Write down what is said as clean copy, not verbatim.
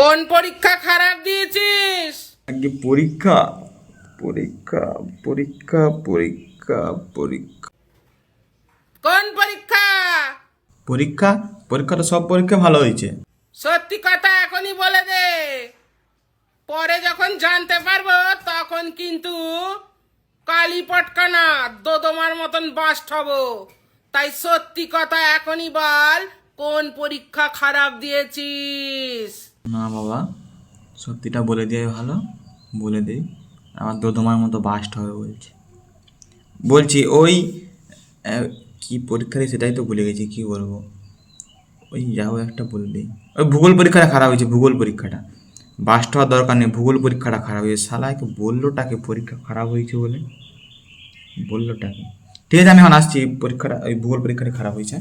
কোন পরীক্ষা খারাপ দিয়েছিস? আগে পরীক্ষা পরীক্ষা পরীক্ষা পরীক্ষা পরীক্ষা কোন পরীক্ষা? পরীক্ষা পরীক্ষা তো সব পরীক্ষা ভালো হয়েছে। সত্যি কথা এখনই বলে দে, পরে যখন জানতে পারবো তখন কিন্তু কালি পটকানা দোদমার মতন বাস্ট হব। তাই সত্যি কথা এখনই বল, কোন পরীক্ষা খারাপ দিয়েছিস? না বাবা, সত্যিটা বলে দিয়ে ভালো, বলে দিই। আমার দোদমার মতো বাস্ট হবে বলছি ওই কি পরীক্ষা দিই সেটাই তো ভুলে গেছি, কি বলবো। ওই যাও একটা বলে দিই, ওই ভূগোল পরীক্ষাটা খারাপ হয়েছে। ভূগোল পরীক্ষাটা বাস্ট হওয়ার দরকার নেই, ভূগোল পরীক্ষাটা খারাপ হয়েছে। শালাকে বললোটাকে পরীক্ষা খারাপ হয়েছে বলে, বললোটাকে। ঠিক আছে, আমি এখন আসছি। পরীক্ষাটা ওই ভূগোল পরীক্ষাটা খারাপ হয়েছে।